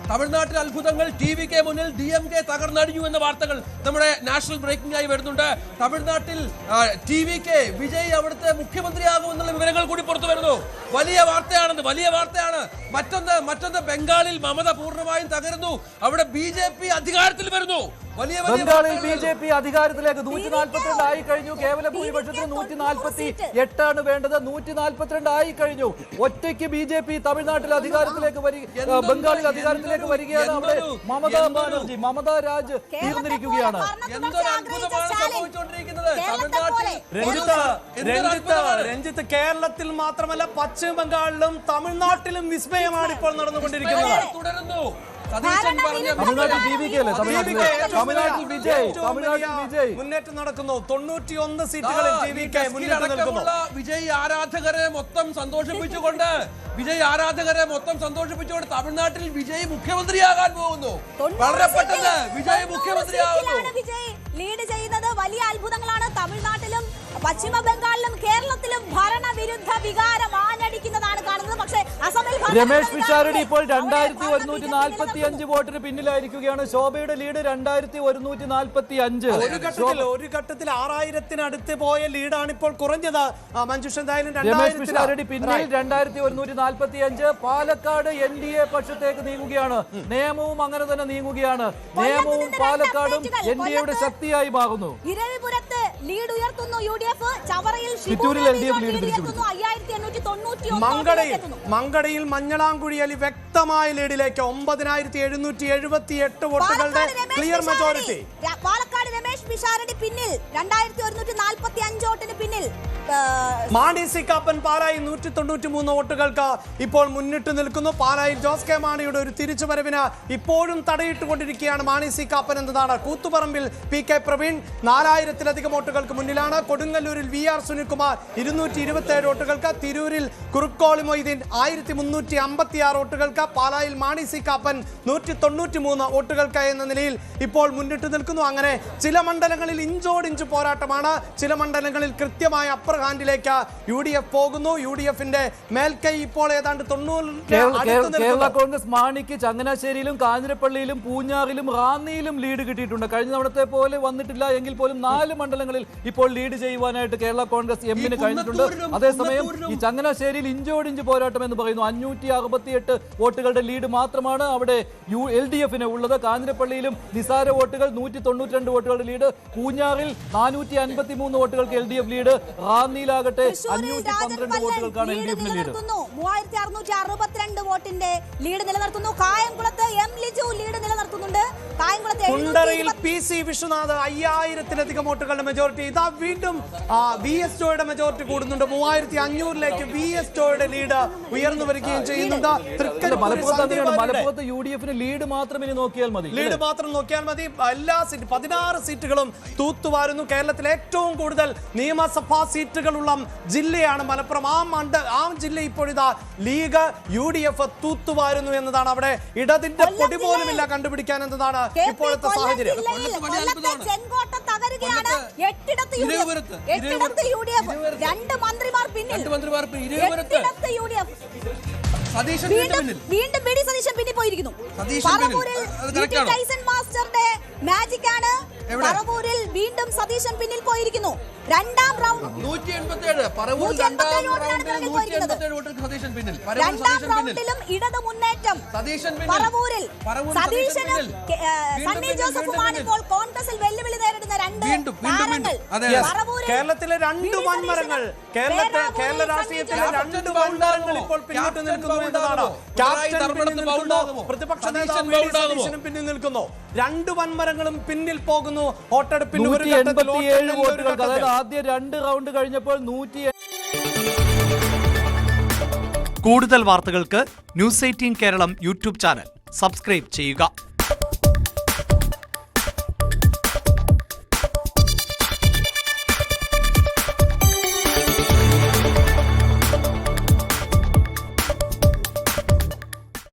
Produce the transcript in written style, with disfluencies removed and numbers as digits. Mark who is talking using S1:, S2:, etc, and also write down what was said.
S1: തമിഴ്നാട്ടിലെ അത്ഭുതങ്ങൾ ടിവിക്ക് മുന്നിൽ DMK തകർന്നടിഞ്ഞു എന്ന വാർത്തകൾ നമ്മുടെ നാഷണൽ ബ്രേക്കിംഗ് ആയി വരുന്നുണ്ട്. തമിഴ്നാട്ടിൽ ടിവിക്ക് വിജയ് അവിടുത്തെ മുഖ്യമന്ത്രിയാകുമെന്നുള്ള വിവരങ്ങൾ കൂടി പുറത്തു വരുന്നു. വലിയ വാർത്തയാണ്. മറ്റൊന്ന് ബംഗാളിൽ മമത പൂർണ്ണമായും തകരുന്നു. അവിടെ BJP അധികാരത്തിൽ വരുന്നു.
S2: ബംഗാളിൽ BJP അധികാരത്തിലേക്ക് 142 ആയി കഴിഞ്ഞു. കേവല ഭൂരിപക്ഷത്തിന് 148 വേണ്ടത്. 142 ആയി കഴിഞ്ഞു. ഒറ്റയ്ക്ക് BJP തമിഴ്നാട്ടിൽ അധികാരത്തിലേക്ക് ബംഗാളിൽ അധികാരത്തിലേക്ക് വരികയാണ്. അവിടെ മമതാ രാജ് തീർന്നിരിക്കുകയാണ്.
S3: രഞ്ജിത്ത്, കേരളത്തിൽ മാത്രമല്ല പശ്ചിമ ബംഗാളിലും തമിഴ്നാട്ടിലും വിസ്മയമാണ് ഇപ്പോൾ നടന്നുകൊണ്ടിരിക്കുന്നത്.
S1: തുടരുന്നു.
S3: മുന്നേറ്റം നടക്കുന്നു. 91 സീറ്റുകളിൽ
S1: വിജയ് ആരാധകരെ മൊത്തം സന്തോഷിപ്പിച്ചുകൊണ്ട് തമിഴ്നാട്ടിൽ വിജയ് മുഖ്യമന്ത്രിയാകാൻ പോകുന്നു. വളരെ പെട്ടെന്ന് വിജയ് മുഖ്യമന്ത്രിയാകുന്നു.
S4: ലീഡ് ചെയ്യുന്നത് വലിയ അത്ഭുതങ്ങളാണ്. തമിഴ്നാട്ടിലും പശ്ചിമ ബംഗാളിലും കേരളത്തിലും ഭരണവിരുദ്ധ വികാരം ആഞ്ഞടിക്കുന്നതാണ് കാണുന്നത്. പക്ഷേ അസമിൽ
S2: രമേശ് പിഷാരടി ഇപ്പോൾ 2145 വോട്ടിന് പിന്നിലായിരിക്കുകയാണ്. ശോഭയുടെ ലീഡ് 2145.
S3: ഒരു ഘട്ടത്തിൽ 6000-അടുത്ത് പോയ ലീഡാണ് ഇപ്പോൾ കുറഞ്ഞത്. മഞ്ജുഷ എന്തായാലും
S2: രമേശ് പിഷാരടി പിന്നിൽ 2145. പാലക്കാട് NDA പക്ഷത്തേക്ക് നീങ്ങുകയാണ്. നിയമവും അങ്ങനെ തന്നെ നീങ്ങുകയാണ്. നിയമവും പാലക്കാടും NDAയുടെ ശക്തിയായി മാറുന്നു.
S4: ഇരവിപുരത്ത് ലീഡ് ഉയർത്തുന്നു UDF. ചവറയിൽ
S3: മങ്കടയിൽ മഞ്ഞളാംകുഴി അലി വ്യക്തമായ ലീഡിലേക്ക് 9778 വോട്ടുകളുടെ ക്ലിയർ മെജോറിറ്റി.
S4: പാലക്കാട് രമേശ് പിഷാരടി പിന്നിൽ 2145 വോട്ടിന് പിന്നിൽ.
S3: മാണി സി കാപ്പൻ പാലായിൽ 193 വോട്ടുകൾക്ക് ഇപ്പോൾ മുന്നിട്ട് നിൽക്കുന്നു. പാലായിൽ ജോസ് കെ മാണിയുടെ ഒരു തിരിച്ചുവരവിന് ഇപ്പോഴും തടയിട്ടുകൊണ്ടിരിക്കുകയാണ് മാണി സി കാപ്പൻ എന്നതാണ്. കൂത്തുപറമ്പിൽ PK പ്രവീൺ 4000-ലധികം വോട്ടുകൾക്ക് മുന്നിലാണ്. കൊടുങ്ങല്ലൂരിൽ VR സുനിൽകുമാർ 227 വോട്ടുകൾക്ക്. തിരൂരിൽ കുറുക്കോളി മൊയ്തീൻ 1356 വോട്ടുകൾക്ക്. പാലായിൽ മാണി സി കാപ്പൻ 193 വോട്ടുകൾക്ക് എന്ന നിലയിൽ ഇപ്പോൾ മുന്നിട്ട് നിൽക്കുന്നു. അങ്ങനെ ചില മണ്ഡലങ്ങളിൽ ഇഞ്ചോടിഞ്ച് പോരാട്ടമാണ്. ചില മണ്ഡലങ്ങളിൽ കൃത്യമായ അപ്പർ ഹാൻഡിലേക്ക് UDF പോകുന്നു. UDFന്റെ മേൽക്കൈ ഇപ്പോൾ ഏതാണ്ട് 90.
S2: കേരള കോൺഗ്രസ് മാണിക്ക് ചങ്ങനാശ്ശേരിയിലും കാഞ്ഞിരപ്പള്ളിയിലും പൂഞ്ഞാറിലും റാന്നിയിലും ലീഡ് കിട്ടിയിട്ടുണ്ട്. കഴിഞ്ഞ തവണത്തെ പോലെ വന്നിട്ടില്ല എങ്കിൽ പോലും 4 മണ്ഡലങ്ങളിൽ ഇപ്പോൾ ലീഡ് ചെയ്യുവാനായിട്ട് കേരള കോൺഗ്രസ് എമ്മിന് കഴിഞ്ഞിട്ടുണ്ട്. അതേസമയം ഈ ചങ്ങനാശ്ശേരിയിൽ ഇഞ്ചോടിഞ്ച് പോരാട്ടം എന്ന് പറയുന്നു. 568 വോട്ടുകളുടെ ലീഡ് മാത്രമാണ് അവിടെ LDFന് ഉള്ളത്. കാഞ്ഞിരപ്പള്ളിയിലും നിസാര വോട്ടുകൾ 192 വോട്ടുകളുടെ ലീഡ്. പൂഞ്ഞാറിൽ 453 വോട്ടുകൾക്ക് LDF ലീഡ്. റാന്നിയിലാകട്ടെ 512 വോട്ടുകൾക്കാണ് LDFന് ലീഡ്.
S4: 3662 വോട്ടിന്റെ ലീഡ് നിലനിർത്തുന്നു. കായംകുളത്ത് M ലിജു ലീഡ് നിലനിർത്തുന്നുണ്ട്.
S3: കുണ്ടറയിൽ PC വിശ്വനാഥ് 5000-ലധികം വോട്ടുകളുടെ മെജോറിറ്റി. ഇതാ വീണ്ടും VS ജോയുടെ മെജോറിറ്റി കൂടുന്നുണ്ട്. 3500-ലേക്ക് VS ജോയുടെ ലീഡ് ഉയർന്നു വരികയും ചെയ്യുന്നുണ്ട്.
S2: മലപ്പുറത്ത് UDFന് ലീഡ് മാത്രം നോക്കിയാൽ മതി.
S3: എല്ലാ 16 സീറ്റുകളും തൂത്തുവാരുന്നു. കേരളത്തിലെ ഏറ്റവും കൂടുതൽ നിയമസഭാ സീറ്റുകളുള്ള ജില്ലയാണ് മലപ്പുറം. ആ ജില്ല ഇപ്പോഴിതാ ലീഗ് UDF തൂത്തുവാരുന്നു എന്നതാണ്. അവിടെ ഇടതിന്റെ പൊടി പോലുമില്ല കണ്ടുപിടിക്കാൻ എന്നതാണ് ഇപ്പോഴത്തെ സാഹചര്യം.
S4: വീണ്ടും BD സതീശൻ പിന്നിൽ പോയിരിക്കുന്നു. മാജിക്കാണ്. പറവൂരിൽ വീണ്ടും സതീശൻ പിന്നിൽ പോയിരിക്കുന്നു. രണ്ടാം റൗണ്ട് 187 രണ്ടാം റൗണ്ടിലും ഇടത് മുന്നേറ്റം. പറവൂരിൽ സതീശനും സണ്ണി ജോസഫുമാണ് ഇപ്പോൾ കോൺഗ്രസിൽ വെല്ലുവിളി നേരിടുന്ന രണ്ട് താരങ്ങൾ.
S3: കേരളത്തിലെ 2 വൻമരങ്ങൾ, കേരള രാഷ്ട്രീയത്തിലെ 2 വൻമരങ്ങൾ ഇപ്പോൾ പിന്നോട്ട് നിൽക്കുന്നു എന്നതാണ്. പ്രതിപക്ഷ നേതാവ് സതീശനും പിന്നിൽ നിൽക്കുന്നു. 2 വൻമരങ്ങളും പിന്നിൽ പോകുന്നു. വോട്ടെടുപ്പിൽ
S2: വോട്ടുകൾക്ക്, അതായത് ആദ്യ 2 റൗണ്ട് കഴിഞ്ഞപ്പോൾ 100.
S5: കൂടുതൽ വാർത്തകൾക്ക് News 18 Keralam YouTube channel subscribe ചെയ്യുക.